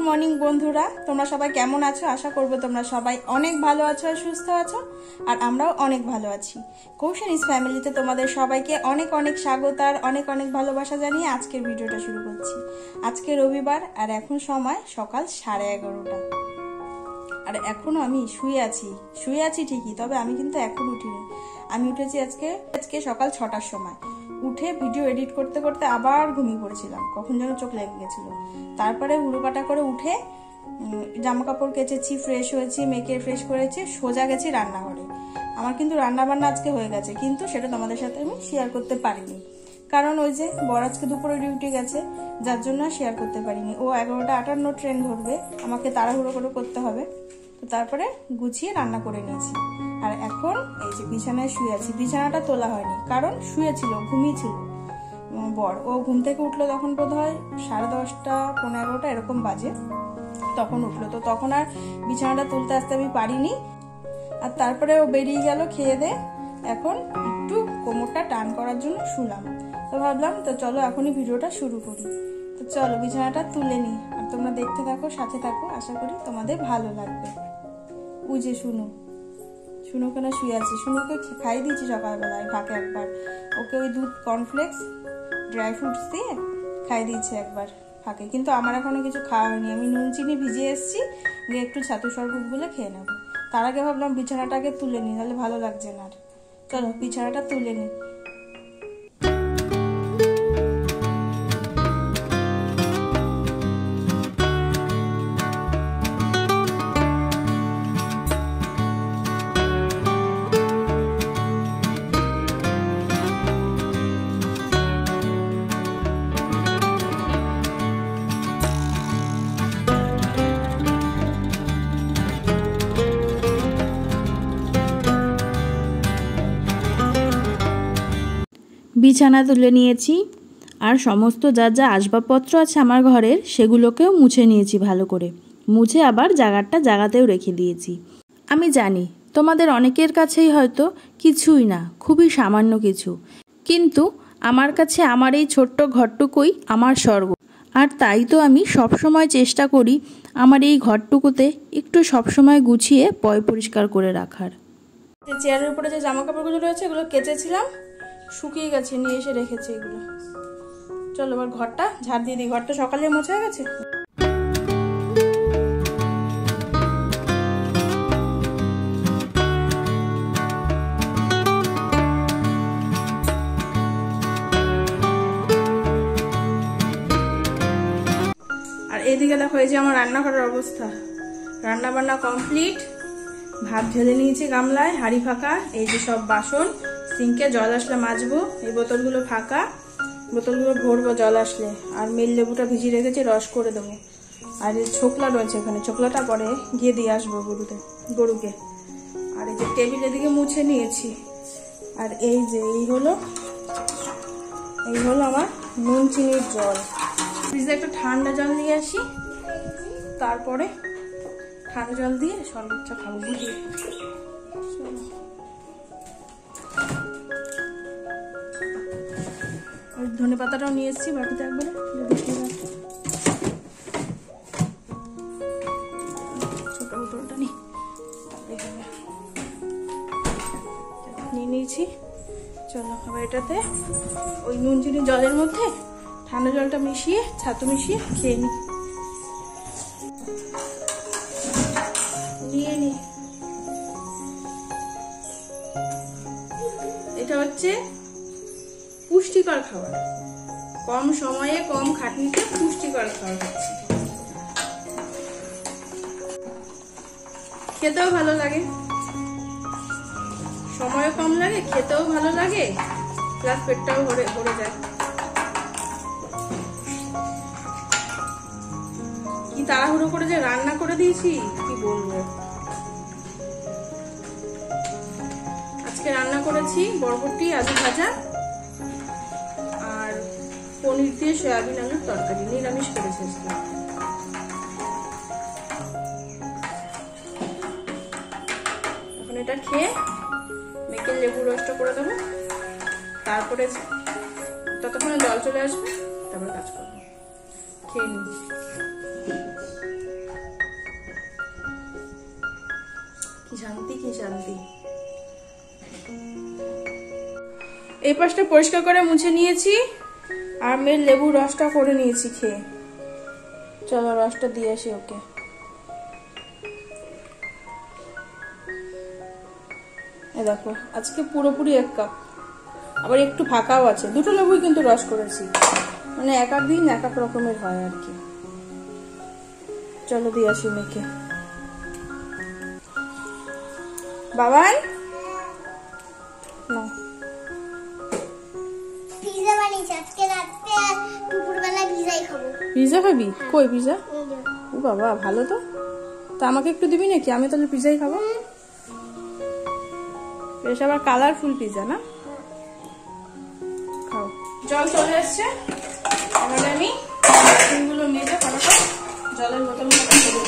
Morning বন্ধুরা, তোমরা সবাই কেমন আছো? আশা করবো তোমরা সবাই অনেক ভালো আছো আর সুস্থ আছো, আর আমরাও অনেক ভালো আছি। কৌশানিস ফ্যামিলিতে তোমাদের সবাইকে অনেক অনেক স্বাগত আর অনেক অনেক ভালোবাসা জানিয়ে আজকের ভিডিওটা শুরু করছি। আজকে রবিবার আর এখন সময় সকাল 11:30। আর এখনো আমি শুয়ে আছি ঠিকই, তবে আমি কিন্তু এখন উঠিনি। আমি উঠেছি আজকে সকাল 6টার সময়। উঠে ভিডিও এডিট করতে করতে আবার ঘুমিয়ে পড়েছিলাম, কখন যেন চোখ লেগে গেছিল। তারপরে হুড়োপাটা করে উঠে জামা কাপড় কেচেছি, ফ্রেশ হয়েছি, মেয়েকে ফ্রেশ করেছি, সোজা গেছি রান্নাঘরে। আমার কিন্তু রান্না বান্না আজকে হয়ে গেছে, কিন্তু সেটা তোমাদের সাথে আমি শেয়ার করতে পারিনি, কারণ ওই যে বর আজকে দুপুরে ডিউটি গেছে, যার জন্য শেয়ার করতে পারিনি। ও 11:58 ট্রেন ধরবে, আমাকে তাড়াহুড়ো করে করতে হবে। তো তারপরে গুছিয়ে রান্না করে নিয়েছি। আর এখন এই যে বিছানায় শুয়ে আছি। বিছানাটা তোলা হয়নি, কারণ শুয়েছিল, ঘুমিয়েছিল বর। ও ঘুম থেকে উঠলো তখন বোধ হয় 10:30, 11:15 এরকম বাজে, তখন উঠলো। তো তখন আর বিছানাটা তুলতে আসতে আমি পারিনি। আর তারপরে ও বেরিয়ে গেল খেয়ে দে। এখন একটু কোমরটা টান করার জন্য শুলাম। তো ভাবলাম তো চলো এখনই ভিডিওটা শুরু করি। তো চলো বিছানাটা তুলে নি, আর তোমরা দেখতে থাকো, সাথে থাকো, আশা করি তোমাদের ভালো লাগবে। ওই যে শুনো কেন শুয়ে আছে। শুনুকে খাই দিয়েছি সকালবেলায় ফাঁকে একবার। ওকে ওই দুধ, কর্নফ্লেক্স, ড্রাই ফ্রুটস দিয়ে খাই দিয়েছি একবার ফাঁকে, কিন্তু আমার এখনো কিছু খাওয়া হয়নি। আমি নুন চিনি ভিজিয়ে এসেছি, দিয়ে একটু ছাতু শরবত বলে খেয়ে নেবো। তার আগে ভাবলাম বিছানাটাকে তুলে নিই, তাহলে ভালো লাগছে না। আর চলো বিছানাটা তুলে নিই। বিছানা তুলে নিয়েছি, আর সমস্ত যা যা আসবাবপত্র আছে আমার ঘরের সেগুলোকেও মুছে নিয়েছি ভালো করে। মুছে আবার জায়গাতেও রেখে দিয়েছি। আমি জানি তোমাদের অনেকের কাছেই হয়তো কিছুই না, খুবই সামান্য কিছু, কিন্তু আমার কাছে আমার এই ছোট্ট ঘরটুকুই আমার স্বর্গ। আর তাই তো আমি সবসময় চেষ্টা করি আমার এই ঘরটুকুতে একটু সবসময় গুছিয়ে পরিষ্কার করে রাখার। চেয়ারের উপরে যে জামা কাপড়গুলো রয়েছে এগুলো কেচেছিলাম, শুকিয়ে গেছে, নিয়ে এসে রেখেছি এগুলো। চলো এবার ঘরটা ঝাড় দিয়ে দিই। ঘরটা সকালে মোছা গেছে। আর এইদিকে দেখো, এই যে আমার রান্নাঘরের অবস্থা। রান্না বান্না কমপ্লিট, ভাত ঢেলে নিয়েছি গামলায়, হাঁড়ি ফাঁকা। এই যে সব বাসন, সিঙ্কে জল আসলে মাজবো। এই বোতলগুলো ফাঁকা, বোতলগুলো ভরবো জল আসলে। আর মেল লেবুটা ভিজিয়ে রেখেছি, রস করে দেবো। আর এই ছোকলা রয়েছে এখানে, ছোকলাটা পরে গিয়ে দিয়ে আসবো গরুকে। আর এই যে টেবিল এদিকে মুছে নিয়েছি। আর এই যে এই হলো আমার নুন চিনির জল। ফ্রিজে একটা ঠান্ডা জল নিয়ে আসি, তারপরে ঠান্ডা জল দিয়ে শরবতটা খাবো বুঝিয়ে। ধনে পাতাটাও নিয়ে এসেছি বাটিতে একবারে, ছোট বোতলটা নিয়ে নিয়েছি। চলো আবার এটাতে ওই নুন চিনি জলের মধ্যে ঠান্ডা জলটা মিশিয়ে, ছাতু মিশিয়ে খেয়ে নিই। এটা হচ্ছে পুষ্টিকর খাবার, কম সময়ে কম খাটনিতে পুষ্টিকর খাবার হচ্ছে। খেতেও ভালো লাগে, সময়ও কম লাগে, খেতেও ভালো লাগে, প্লাস পেটটাও ভরে যায়। কি তাড়াহুড়ো করে যে রান্না করে দিয়েছি কি বলবো। আজকে রান্না করেছি বরবটি, আলু ভাজা আর পনির দিয়ে সয়াবিন আলুর তরকারি। নিরামিষ করেছি। এখন এটা খেয়ে মেয়েকে লেবু রসটা করে দেবো, তারপরে ততক্ষণে জল চলে আসবে, তারপরে কাজ করবো। খেয়ে নিই। এই পাশটা পরিষ্কার করে মুছে নিয়েছি আর মেয়ের লেবুর রসটা করে নিয়েছি খেয়ে। চলো রসটা দিয়ে আসি ওকে। এই দেখো আজকে পুরোপুরি 1 কাপ, আবার একটু ফাঁকাও আছে। দুটো লেবুই কিন্তু রস করেছি, মানে এক এক দিন এক এক রকমের হয় আর কি। চলো দিয়ে আসি মেয়েকে। বাবাই না পিজা বানিয়েছি আজকে রাতে, দুপুরবেলা পিজাই খাবো। পিজা খাবি? কই পিজা? ও বাবা ভালো তো। তা আমাকে একটু দিবি নাকি? আমি তাহলে পিজাই খাবো। বেশ আবার কালারফুল পিজা না? খাও। জল চলে এসছে, এবারে আমি বাসনগুলো মেজে ফটাফট জলের বোতল মতো করে দেবো।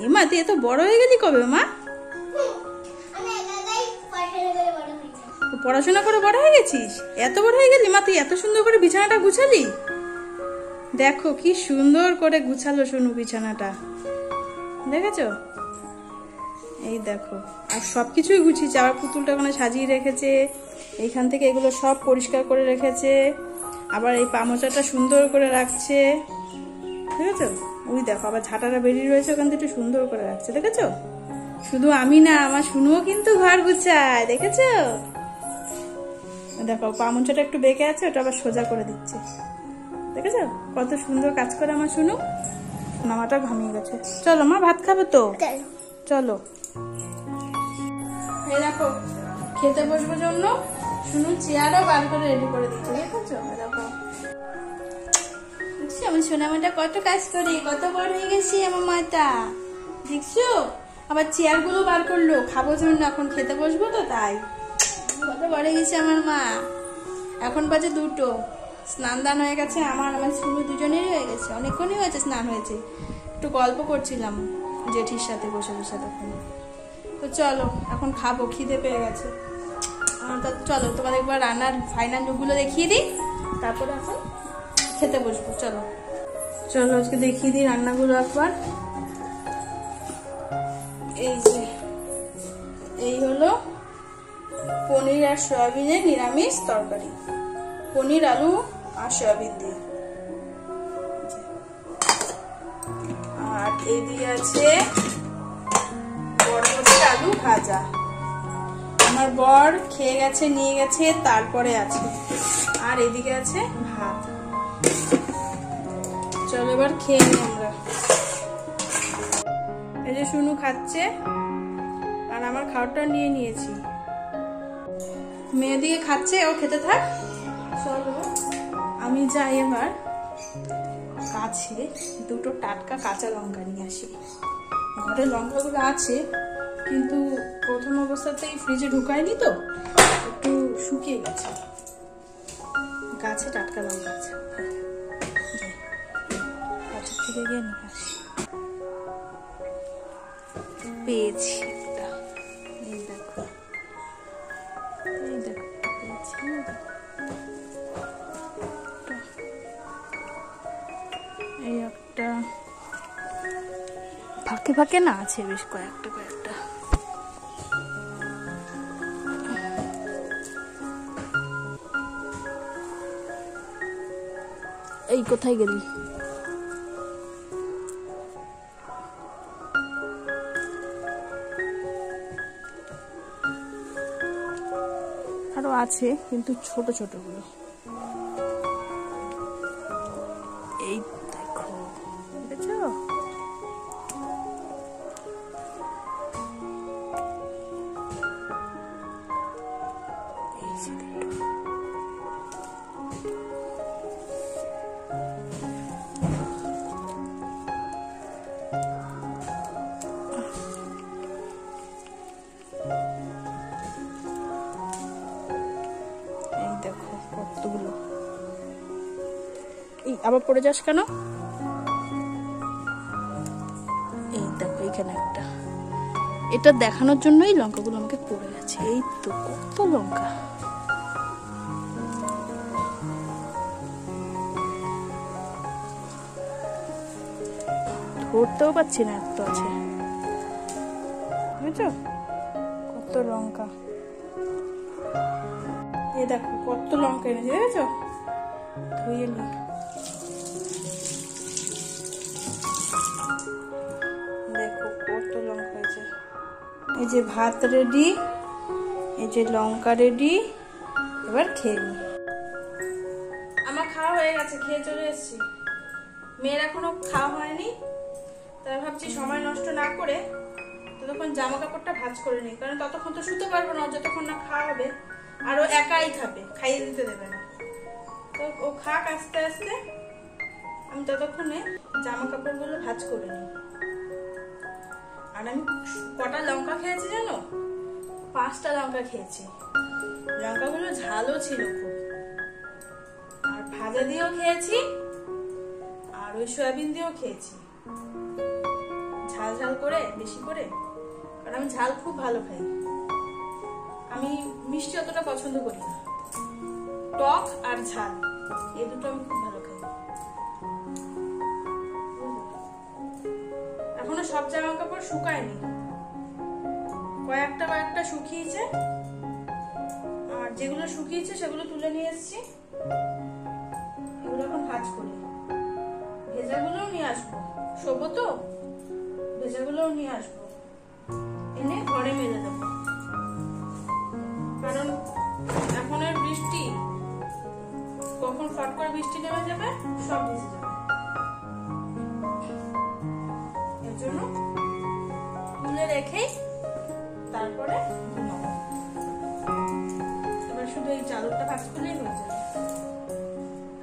এমা তুই এত বড় হয়ে গেলি কবে মা? পড়াশোনা করে বড় হয়ে গেছিস? এত বড় হয়ে গেলি মা? তুই এত সুন্দর করে বিছানাটা গুছালি? দেখো কি সুন্দর করে গুছালো সোনু বিছানাটা, দেখেছো? এই দেখো, আর সবকিছুই গুছিয়েছে। আবার পুতুলটা ওখানে সাজিয়ে রেখেছে, এইখান থেকে এগুলো সব পরিষ্কার করে রেখেছে। আবার এই পামোচাটা সুন্দর করে রাখছে, দেখেছো? ওই দেখো আবার ঝাঁটাটা বেরিয়ে রয়েছে ওখান থেকে সুন্দর করে রাখছে, দেখেছো? শুধু আমি না, আমার শুনুও কিন্তু ঘর গুছায়, দেখেছো? দেখো পামোচাটা একটু বেঁকে আছে, ওটা আবার সোজা করে দিচ্ছে, দেখেছো? কত সুন্দর কাজ করে আমার শুনু। মামাটা ঘামিয়ে গেছে। চলো মা ভাত খাবে তো, চলো। এই দেখো খেতে বসবার জন্য শুনু চেয়ারও বার করে রেডি করে দিচ্ছে, দেখেছো? দেখো আমার সোনামাটা কত কাজ করে, কত বড় হয়ে গেছি আমার মাটা, দেখছো? আবার চেয়ার গুলো বার করলো খাবো জন্য, এখন খেতে বসবো তো তাই। কত বড় হয়ে গেছে আমার মা। এখন বাজে 2টো, স্নান দান হয়ে গেছে আমার শুনু দুজনেরই হয়ে গেছে, অনেকক্ষণই হয়েছে স্নান হয়েছে। একটু গল্প করছিলাম জেঠির সাথে বসে বসে তখন। তো চলো এখন খাবো, খিদে পেয়ে গেছে। চলো তোমাদের একবার রান্নার ফাইনাল লুকগুলো দেখিয়ে দিই, তারপরে এখন খেতে বসবো। চলো চলো আজকে দেখিয়ে দিই রান্নাগুলো একবার। এই যে এই হলো পনির আর সয়াবিনের নিরামিষ তরকারি, পনির আলু আর সয়াবিন দিয়ে। আর এদিকে আছে বরবটির আলু ভাজা। আমার বর খেয়ে গেছে, নিয়ে গেছে, তারপরে আছে। আর এদিকে আছে ভাত। চলো এবার খেয়ে নিই আমরা। এই যে শুনু খাচ্ছে, আর আমার খাওয়াটা নিয়ে নিয়েছি। মেয়ে দিয়ে খাচ্ছে, ও খেতে থাক। চলো আমি যাই এবার কাছে 2টো টাটকা কাঁচা লঙ্কা নিয়ে আসি। ঘরে লঙ্কাগুলো আছে কিন্তু প্রথম অবস্থাতেই ফ্রিজে ঢুকায়নি তো, একটু শুকিয়ে গেছে। গাছে টাটকা লঙ্কা আছে, গাছের থেকে গিয়ে নিয়ে আসি। পেয়েছি একটা, এই দেখো, এই দেখো পেয়েছি। এই একটা ফাঁকে ফাঁকে না আছে বেশ কয়েকটা। এই কোথায় গেলি? আরো আছে কিন্তু ছোট ছোট গুলো। এই দেখো, দেখেছো? দেখো কতগুলো। এই আবার পড়ে যাস কেন? এই দেখো এখানে একটা, এটা দেখানোর জন্যই লঙ্কাগুলো আমাকে পড়ে গেছে। এই তো কত লঙ্কা। ধরতেও পারছি না, এত আছে, বুঝছো? কত লঙ্কা। এই দেখো কত লঙ্কা এনেছে, দেখেছো? ধুয়ে নি। দেখো কত লঙ্কা হয়েছে। এই যে ভাত রেডি, এই যে লঙ্কা রেডি, এবার খেয়ে নি। আমার খাওয়া হয়ে গেছে, খেয়ে চলে এসেছি। মেয়ের এখনো খাওয়া হয়নি, তাই ভাবছি সময় নষ্ট না করে ততক্ষণ জামা কাপড়টা ভাঁজ করে নিই, কারণ ততক্ষণ তো শুতে পারবো না যতক্ষণ না খাওয়া হবে। আর ও একাই খাবে, খাইয়ে দিতে দেবে না। তো ও খাক আস্তে আস্তে, আমি ততক্ষণে জামা কাপড়গুলো ভাঁজ করে নিই। আর আমি কটা লঙ্কা খেয়েছি জানো? 5টা লঙ্কা খেয়েছি। লঙ্কাগুলো ঝালও ছিল খুব। আর ভাজা দিয়েও খেয়েছি, আর ওই সয়াবিন দিয়েও খেয়েছি, ঝাল ঝাল করে, বেশি করে। কারণ আমি ঝাল খুব ভালো খাই। আমি মিষ্টি অতটা পছন্দ করি না, টক আর ঝাল এই দুটো আমি খুব ভালো খাই। এখনো সব জামা কাপড় শুকায়নি, কয়েকটা শুকিয়েছে। আর যেগুলো শুকিয়েছে সেগুলো তুলে নিয়ে এসেছি, এগুলো এখন ভাঁজ করি। ভেজাগুলোও নিয়ে আসবো, শোবো তো, ভেজাগুলোও নিয়ে আসবো, এনে ঘরে মেলে দেবো। কারণ এখন আর বৃষ্টি, কখন ফট করে বৃষ্টি নেমে যাবে, সব ভিজে যাবে। এর জন্য তুলে রেখেই তারপরে ঘুমাবো। এবার শুধু এই চাদরটা ভাঁজ করলেই হয়ে যাবে।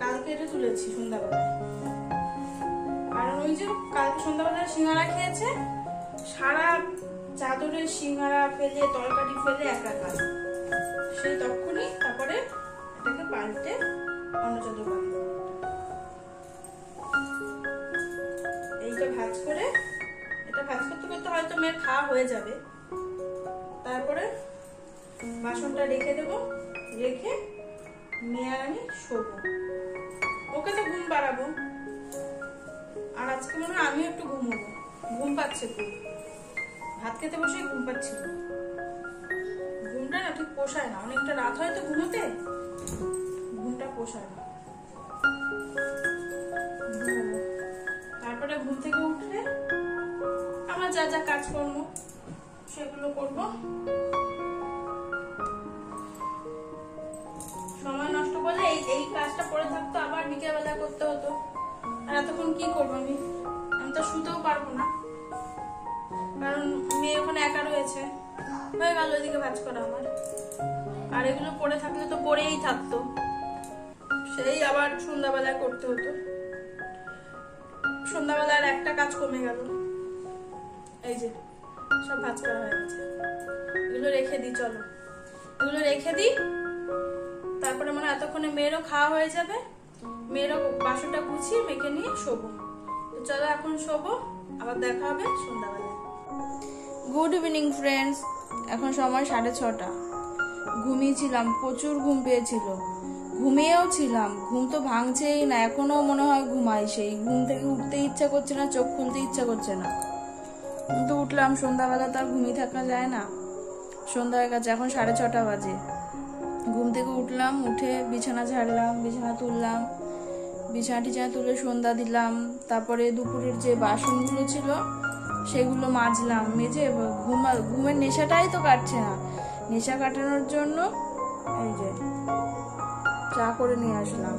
কালকে এটা তুলেছি সন্ধ্যাবেলায়, কারণ ওই যে কালকে সন্ধ্যাবেলায় সিঙ্গারা খেয়েছে, সারা চাদরের সিঙ্গারা ফেলে, তরকারি ফেলে একাকার। সেই তখনই তারপরে এটাকে পাল্টে অন্য চাদর পাল্টে এইটা ভাঁজ করে, এটা ভাঁজ করতে করতে হয়তো মেয়ের খাওয়া হয়ে যাবে। তারপরে বাসনটা রেখে দেবো, রেখে মেয়ে আর আমি শোবো। ওকে তো ঘুম পাড়াবো, আর আজকে মনে হয় আমিও একটু ঘুমোবো। ঘুম পাচ্ছে খুব, ভাত খেতে বসে ঘুম পাচ্ছিল। ঘুমটা না ঠিক পোষায় না, অনেকটা রাত হয় তো ঘুমোতে, ঘুমটা পোষায় না। তারপরে ঘুম থেকে উঠলে আমার যা যা কাজকর্ম সেগুলো করবো। সময় নষ্ট করলে এই কাজটা পড়ে থাকতো, আবার বিকেলবেলা করতে হতো। আর এতক্ষণ কি করবো আমি তো শুতেও পারবো না, কারণ মেয়ে ওখানে একা রয়েছে। হয়ে গেল এদিকে ভাঁজ করা আমার, আর এগুলো পড়ে থাকলে তো পড়েই থাকতো, সেই আবার সন্ধ্যাবেলায় করতে হতো। সন্ধ্যাবেলার একটা কাজ কমে গেল। এই যে সব ভাজ করা হয়ে গেছে। এগুলো রেখে দিই, চলো এগুলো রেখে দিই। তারপরে মনে হয় এতক্ষণে মেয়েরও খাওয়া হয়ে যাবে, মেয়েরও বাসনটা গুছিয়ে মেখে নিয়ে শোবো। তো চলো এখন শোবো, আবার দেখা হবে সন্ধ্যাবেলায়। গুড ইভিনিং ফ্রেন্ডস, এখন সময় 6:30। ঘুমিয়েছিলাম, প্রচুর ঘুম পেয়েছিল, ঘুমিয়েও ছিলাম, ঘুম তো ভাঙছেই না, এখনো মনে হয় ঘুমাই। সেই ঘুম থেকে উঠতে ইচ্ছা করছে না, চোখ খুলতে ইচ্ছা করছে না, কিন্তু উঠলাম। সন্ধ্যাবেলা তো আর ঘুমিয়ে থাকা যায় না, সন্ধ্যা হয়ে গেছে, এখন 6:30 বাজে। ঘুম থেকে উঠলাম, উঠে বিছানা ঝাড়লাম, বিছানা তুললাম, বিছানা তুলে সন্ধ্যা দিলাম। তারপরে দুপুরের যে বাসনগুলো ছিল সেগুলো মাজলাম, মেজে ঘুমের নেশাটাই তো কাটছে না। নেশা কাটানোর জন্য এই যে চা করে নিয়ে আসলাম।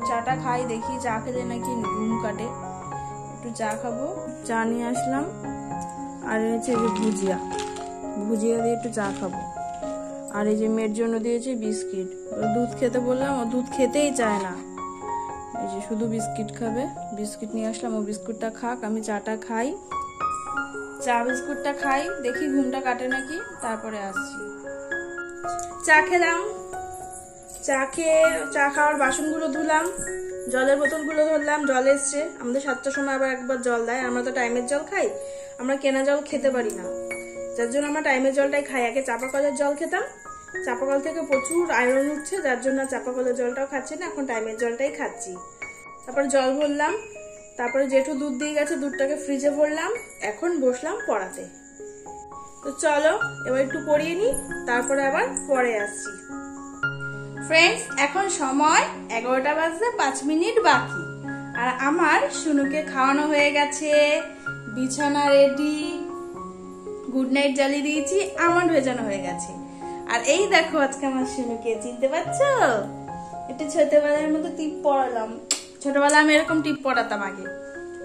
চাটা খাই, দেখি চা খেলে নাকি ঘুম কাটে, একটু চা খাবো। চা নিয়ে আসলাম, আর হচ্ছে যে ভুজিয়া দিয়ে একটু চা খাবো। আর এই যে মেয়ের জন্য দিয়েছি বিস্কিট। দুধ খেতে বললাম, ও দুধ খেতেই চায় না, এই যে শুধু বিস্কিট খাবে। বিস্কিট নিয়ে আসলাম, ও বিস্কুটটা খাক, আমি চাটা খাই। চা বিস্কুটটা খাই, দেখি ঘুমটা কাটে নাকি, তারপরে আসছি। চা খেলাম, চা খেয়ে চা খাওয়ার বাসনগুলো ধুলাম, জলের বোতলগুলো ধরলাম। জল এসছে, আমাদের 7টার সময় আবার একবার জল দেয়। আমরা তো টাইমের জল খাই, আমরা কেনা জল খেতে পারি না, যার জন্য আমরা টাইমের জলটাই খাই। আগে চাপা কলের জল খেতাম, চাপা কল থেকে প্রচুর আয়রন উঠছে, যার জন্য চাপা কলের জলটাও খাচ্ছি না, এখন টাইমের জলটাই খাচ্ছি। তারপরে জল ভরলাম, তারপরে জেঠু দুধ দিয়ে গেছে, দুধটাকে ফ্রিজে ভরলাম। এখন বসলাম পড়াতে। তো চলো এবার একটু পড়িয়ে নি, তারপরে আবার পরে আসছি। ফ্রেন্ডস, এখন সময় 11টা বাজতে 5 মিনিট বাকি, আর আমার শুনুকে খাওয়ানো হয়ে গেছে, বিছানা রেডি, গুড নাইট জ্বালিয়ে দিয়েছি, আমন্ড ভেজানো হয়ে গেছে। আর এই দেখো আজকে আমার শুনুকে, চিনতে পারছো? একটু ছোটবেলার মতো টিপ পড়ালাম। ছোটবেলায় আমি এরকম টিপ পড়াতাম আগে,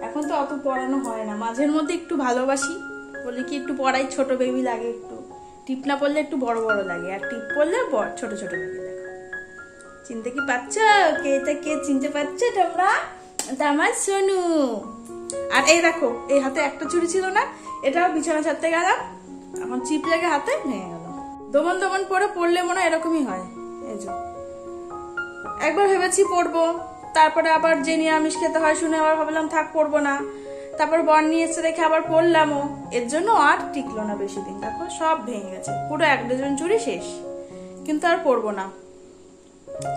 এখন তো অত পড়ানো হয় না। মাঝের মধ্যে একটু ভালোবাসি, বলি কি একটু পড়াই, ছোট বেবি লাগে, একটু টিপ না পড়লে একটু বড় বড় লাগে, আর টিপ পড়লে ছোট ছোট লাগে। দেখো, চিনতে কি পারছো? কে এটা কে চিনতে পারছো তোমরা? এটা আমার সোনু। আর এই দেখো, এই হাতে একটা চুড়ি ছিল না, এটাও বিছানা ছাড়তে গেলাম, এখন চিপ লেগে হাতে ভেঙে গেল। দমন দমন পড়লে মনে হয় এরকমই হয়। এই যে একবার ভেবেছি পড়বো, তারপরে আবার যে নিরামিষ খেতে হয় শুনে আবার ভাবলাম থাক পড়বো না। তারপর বর নিয়ে এসে দেখে আবার পড়লামও, এর জন্য আর টিকলো না বেশি দিন। দেখো সব ভেঙে গেছে, পুরো 1 ডজন চুড়ি শেষ, কিন্তু আর পড়বো না।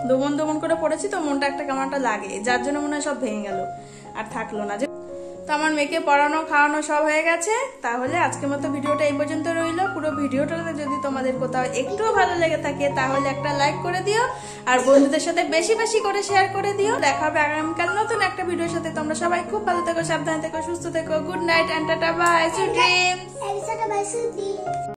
দমন করে পড়েছি তো মনটা একটা কেমনটা লাগে, যার জন্য মনে হয় সব ভেঙে গেল, আর থাকলো না। তো আমার মেয়েকে পড়ানো খাওয়ানো সব হয়ে গেছে। তাহলে আজকের মতো ভিডিওটা এই পর্যন্ত রইলো। পুরো ভিডিওটা যদি তোমাদের কোথাও একটুও ভালো লেগে থাকে তাহলে একটা লাইক করে দিও, আর বন্ধুদের সাথে বেশি বেশি করে শেয়ার করে দিও। দেখা হবে আগামীকাল নতুন একটা ভিডিওর সাথে। তোমরা সবাই খুব ভালো থেকো, সাবধানে থেকো, সুস্থ থেকো। Good night and ta-ta, bye, sweet dreams.